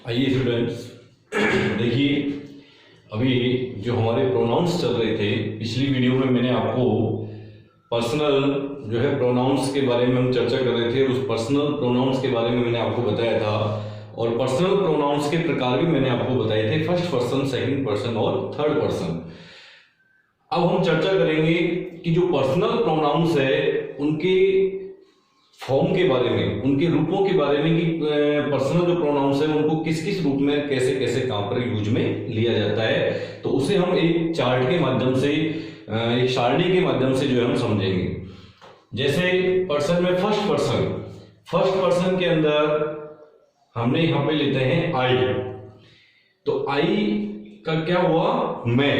आइए स्टूडेंट्स, देखिए अभी जो हमारे प्रोनाउंस चल रहे थे, पिछली वीडियो में मैंने आपको पर्सनल जो है प्रोनाउंस के बारे में हम चर्चा कर रहे थे। उस पर्सनल प्रोनाउंस के बारे में मैंने आपको बताया था और पर्सनल प्रोनाउंस के प्रकार भी मैंने आपको बताए थे, फर्स्ट पर्सन, सेकंड पर्सन और थर्ड पर्सन। अब हम चर्चा करेंगे कि जो पर्सनल प्रोनाउंस है उनके फॉर्म के बारे में, उनके रूपों के बारे में कि पर्सनल जो प्रोनाउंस है उनको किस किस रूप में कैसे कैसे कहां पर यूज में लिया जाता है। तो उसे हम एक चार्ट के माध्यम से, एक सारणी के माध्यम से जो है हम समझेंगे। जैसे पर्सन में फर्स्ट पर्सन के अंदर हमने यहां पे लेते हैं आई। तो आई का क्या हुआ? मैं।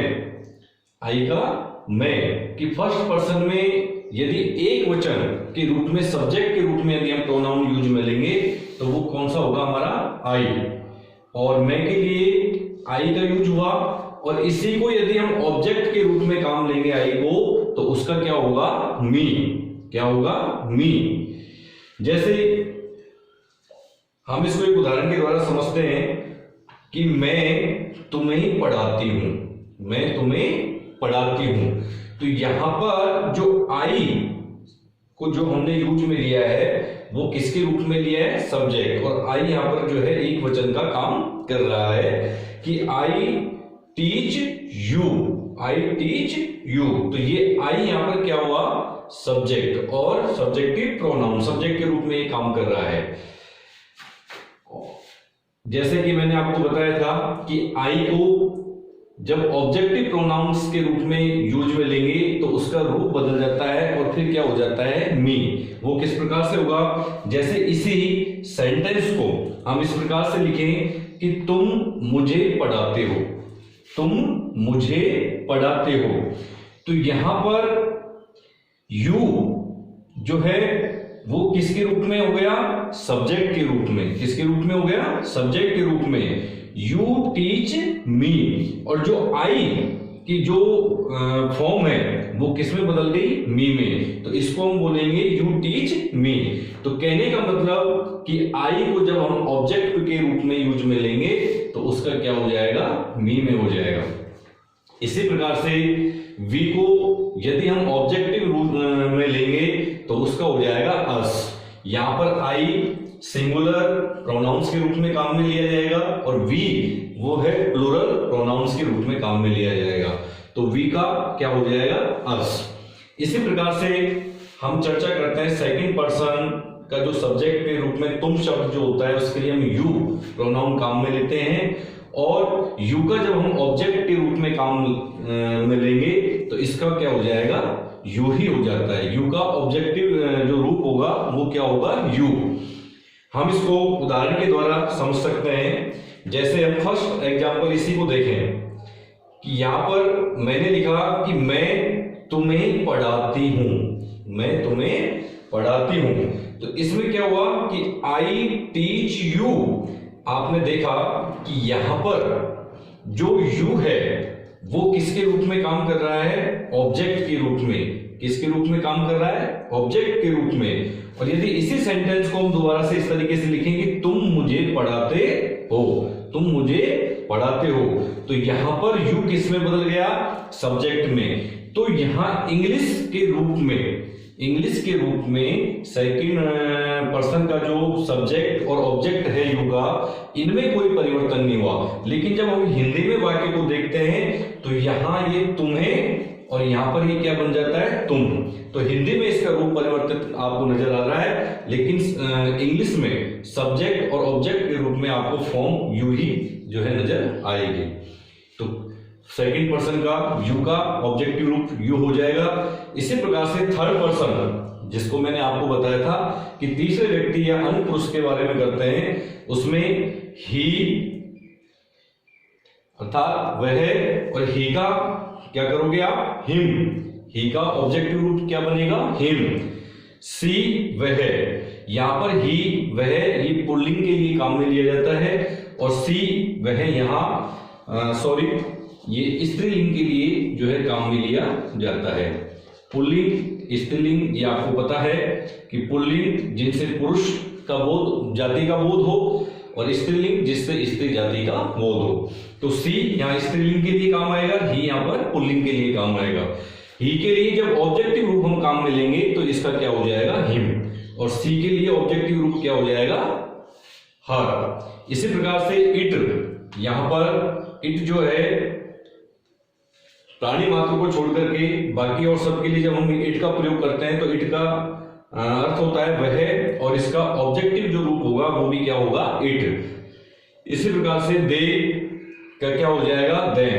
आई का मैं कि फर्स्ट पर्सन में यदि एक वचन के रूप में, सब्जेक्ट के रूप में यदि हम प्रोनाउन यूज में लेंगे तो वो कौन सा होगा? हमारा आई। और मैं के लिए आई का यूज हुआ और इसी को यदि हम ऑब्जेक्ट के रूप में काम लेंगे आई को, तो उसका क्या होगा? मी। क्या होगा? मी। जैसे हम इसको एक उदाहरण के द्वारा समझते हैं कि मैं तुम्हें पढ़ाती हूं, मैं तुम्हें पढ़ाती हूं। तो यहां पर जो आई को जो हमने यूज में लिया है वो किसके रूप में लिया है? सब्जेक्ट। और आई यहां पर जो है एक वचन का काम कर रहा है कि I teach you, I teach you. तो ये आई यहां पर क्या हुआ? सब्जेक्ट और सब्जेक्टिव प्रोनाउन, सब्जेक्ट के रूप में ये काम कर रहा है। जैसे कि मैंने आपको बताया था कि आई को जब ऑब्जेक्टिव प्रोनाउंस के रूप में यूज में लेंगे तो उसका रूप बदल जाता है और फिर क्या हो जाता है? मी। वो किस प्रकार से होगा? जैसे इसी सेंटेंस को हम इस प्रकार से लिखें कि तुम मुझे पढ़ाते हो, तुम मुझे पढ़ाते हो। तो यहां पर यू जो है वो किसके रूप में हो गया? सब्जेक्ट के रूप में। किसके रूप में हो गया? सब्जेक्ट के रूप में। You teach me. और जो आई की जो फॉर्म है वो किस में बदल गई? मी में। तो इसको हम बोलेंगे यू टीच मी। तो कहने का मतलब कि आई को जब हम ऑब्जेक्ट के रूप में यूज में लेंगे तो उसका क्या हो जाएगा? मी में हो जाएगा। इसी प्रकार से वी को यदि हम ऑब्जेक्टिव रूप में लेंगे तो उसका हो जाएगा अस। यहां पर आई सिंगुलर प्रोनाउंस के रूप में काम में लिया जाएगा और वी वो है प्लूरल प्रोनाउंस के रूप में काम में लिया जाएगा। तो वी का क्या हो जाएगा? अस। इसी प्रकार से हम चर्चा करते हैं सेकंड पर्सन का जो सब्जेक्ट के रूप में तुम शब्द जो होता है उसके लिए हम यू प्रोनाउन काम में लेते हैं और यू का जब हम ऑब्जेक्ट के रूप में काम में लेंगे तो इसका क्या हो जाएगा? यू ही हो जाता है। यू का ऑब्जेक्टिव जो रूप होगा वो क्या होगा? यू। हम इसको उदाहरण के द्वारा समझ सकते हैं। जैसे हम फर्स्ट एग्जांपल इसी को देखें कि यहां पर मैंने लिखा कि मैं तुम्हें पढ़ाती हूं, मैं तुम्हें पढ़ाती हूं। तो इसमें क्या हुआ कि आई टीच यू। आपने देखा कि यहां पर जो यू है वो किसके रूप में काम कर रहा है? ऑब्जेक्ट के रूप में। किसके रूप में काम कर रहा है? ऑब्जेक्ट के रूप में। और यदि इसी सेंटेंस को हम दोबारा से इस तरीके से लिखें कि तुम मुझे पढ़ाते हो, तुम मुझे पढ़ाते हो, तो यहां पर यू किस में बदल गया? सब्जेक्ट में। तो यहां इंग्लिश के रूप में सेकंड पर्सन का जो सब्जेक्ट और ऑब्जेक्ट है यू का, इनमें कोई परिवर्तन नहीं हुआ। लेकिन जब हम हिंदी में वाक्य को देखते हैं तो यहां ये तुम्हें और यहां पर ये क्या बन जाता है? तुम। तो हिंदी में इसका रूप परिवर्तित आपको नजर आ रहा है, लेकिन इंग्लिश में सब्जेक्ट और ऑब्जेक्ट के रूप में आपको फॉर्म यू ही जो है नजर आएगी। तो सेकंड पर्सन का यू का ऑब्जेक्टिव रूप यू हो जाएगा। इसी प्रकार से थर्ड पर्सन, जिसको मैंने आपको बताया था कि तीसरे व्यक्ति या अन्य पुरुष के बारे में करते हैं, उसमें ही अर्थात वह, और ही का क्या करोगे आप? हिम। ही का ऑब्जेक्टिव रूप क्या बनेगा? हिम। सी वह। यहां पर ही वह ये पुल्लिंग के लिए काम में लिया जाता है और सी वह यहां ये स्त्रीलिंग के लिए जो है काम में लिया जाता है। पुल्लिंग, स्त्रीलिंग ये आपको पता है कि पुल्लिंग जिनसे पुरुष का बोध, जाति का बोध हो, और स्त्रीलिंग जिससे स्त्री जाति का बोध हो। तो सी यहाँ स्त्रीलिंग के लिए काम आएगा, ही यहाँ पर पुल्लिंग के लिए काम आएगा। ही के लिए जब ऑब्जेक्टिव रूप हम काम में लेंगे तो इसका क्या हो जाएगा, हिम, और सी के लिए ऑब्जेक्टिव रूप क्या हो जाएगा, हर। इसी प्रकार से इट, यहां पर इट जो है प्राणी मात्र को छोड़ करके बाकी और सब के लिए जब हम इट का प्रयोग करते हैं तो इट का अर्थ होता है वह, और इसका ऑब्जेक्टिव जो रूप होगा वो भी क्या होगा, इट। इसी प्रकार से दे का क्या हो जाएगा, दे।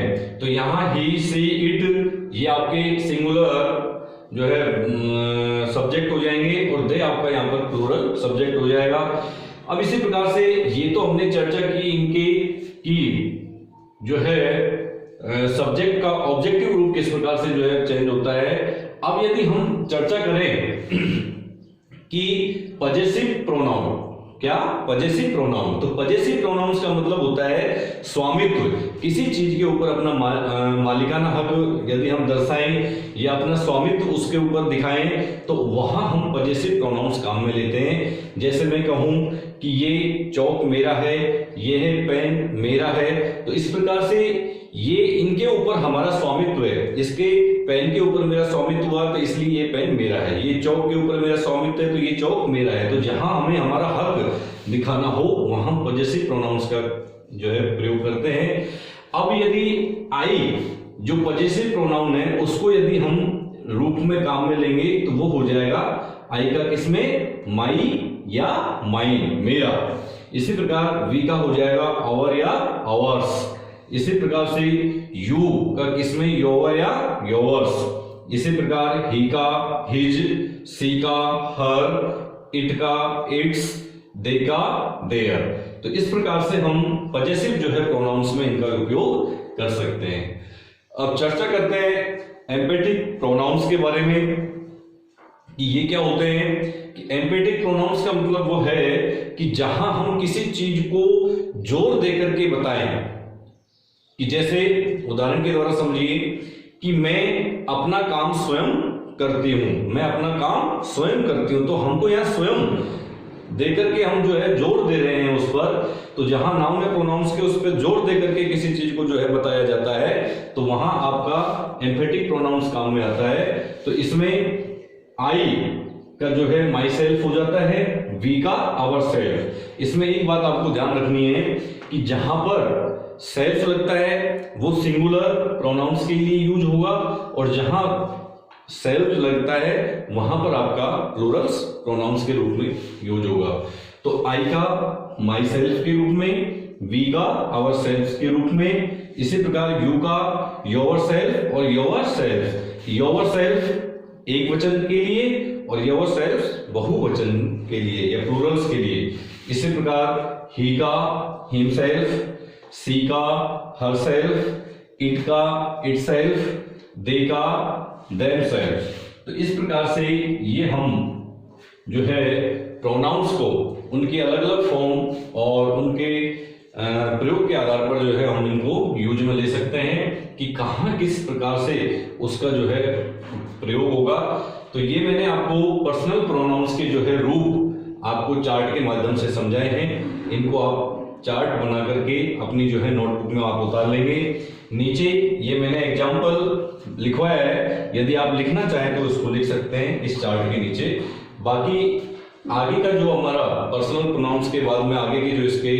तो यहाँ ही, सी, इट ये आपके सिंगुलर जो है सब्जेक्ट हो जाएंगे और दे आपका यहाँ पर प्लूरल सब्जेक्ट हो जाएगा। अब इसी प्रकार से ये तो हमने चर्चा की इनके कि जो है सब्जेक्ट का ऑब्जेक्टिव रूप किस प्रकार से जो है चेंज होता है। अब यदि हम चर्चा करें कि पजेसिव प्रोनाउन, क्या पजेसिव प्रोनाउन, तो पजेसिव प्रोनाउंस का मतलब होता है स्वामित्व, किसी चीज के ऊपर अपना मालिकाना हक यदि हम दर्शाएं या अपना स्वामित्व उसके ऊपर दिखाएं तो वहां हम पजेसिव प्रोनाउंस काम में लेते हैं। जैसे मैं कहूं कि ये चौक मेरा है, ये है पेन मेरा है, तो इस प्रकार से ये इनके ऊपर हमारा स्वामित्व है, इसके पेन के ऊपर मेरा स्वामित्व हुआ तो इसलिए ये पेन मेरा है, ये चौक के ऊपर मेरा स्वामित्व है तो ये चौक मेरा है। तो जहां हमें हमारा हक दिखाना हो वहां हम पजेसिव प्रोनाउंस का जो है प्रयोग करते हैं। अब यदि आई जो पजेसिव प्रोनाउन है उसको यदि हम रूप में काम में लेंगे तो वो हो जाएगा आई का किसमें, माई या माइन, मेरा। इसी प्रकार वी का हो जाएगा आवर या आवर्स। इसी प्रकार से यू का किसमें, योवर या योवर्स। इसी प्रकार ही का हिज, सी का हर, इट का इट्स, दे का देयर। तो इस प्रकार से हम पजेसिव जो है प्रोनाउंस में इनका उपयोग कर सकते हैं। अब चर्चा करते हैं एम्पेटिक प्रोनाउंस के बारे में कि ये क्या होते हैं। कि एम्पेटिक प्रोनाउंस का मतलब वो है कि जहां हम किसी चीज को जोर देकर के बताएं, कि जैसे उदाहरण के द्वारा समझिए कि मैं अपना काम स्वयं करती हूं, मैं अपना काम स्वयं करती हूं, तो हमको यहां स्वयं देकर के हम जो है जोर दे रहे हैं उस पर। तो जहां नाउन या प्रोनाउंस के उस पर जोर देकर के किसी चीज को जो है बताया जाता है तो वहां आपका एम्फेटिक प्रोनाउंस काम में आता है। तो इसमें आई का जो है माई सेल्फ हो जाता है, वी का आवर सेल्फ। इसमें एक बात आपको ध्यान रखनी है कि जहां पर सेल्फ लगता है वो सिंगुलर प्रोनाउंस के लिए यूज होगा और जहां सेल्फ लगता है वहां पर आपका प्लूरल्स प्रोनाउंस के रूप में यूज होगा। तो आई का माई सेल्फ के रूप में, वी का आवर सेल्फ के रूप में, इसी प्रकार यू का योर सेल्फ और योर सेल्फ। योर सेल्फ एक वचन के लिए और योर सेल्फ बहुवचन के लिए या प्लूरल्स के लिए। इसी प्रकार ही का हिमसेल्फ, सी का हर सेल्फ, इट का इट सेल्फ, दे का देमसेल्फ। तो इस प्रकार से ये हम जो है प्रोनाउंस को उनके अलग अलग फॉर्म और उनके प्रयोग के आधार पर जो है हम इनको यूज में ले सकते हैं कि कहाँ किस प्रकार से उसका जो है प्रयोग होगा। तो ये मैंने आपको पर्सनल प्रोनाउंस के जो है रूप आपको चार्ट के माध्यम से समझाए हैं। इनको आप चार्ट बना करके अपनी जो है नोटबुक में आप उतार लेंगे। नीचे ये मैंने एग्जाम्पल लिखवाया है, यदि आप लिखना चाहें तो उसको लिख सकते हैं इस चार्ट के नीचे। बाकी आगे का जो हमारा पर्सनल प्रोनाउंस के बाद में आगे के जो इसके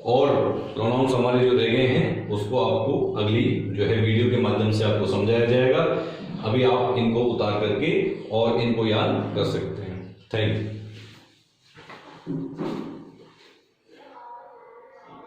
और प्रोनाउंस हमारे जो रह गए हैं उसको आपको अगली जो है वीडियो के माध्यम से आपको समझाया जाएगा। अभी आप इनको उतार करके और इनको याद कर सकते हैं। Thank you.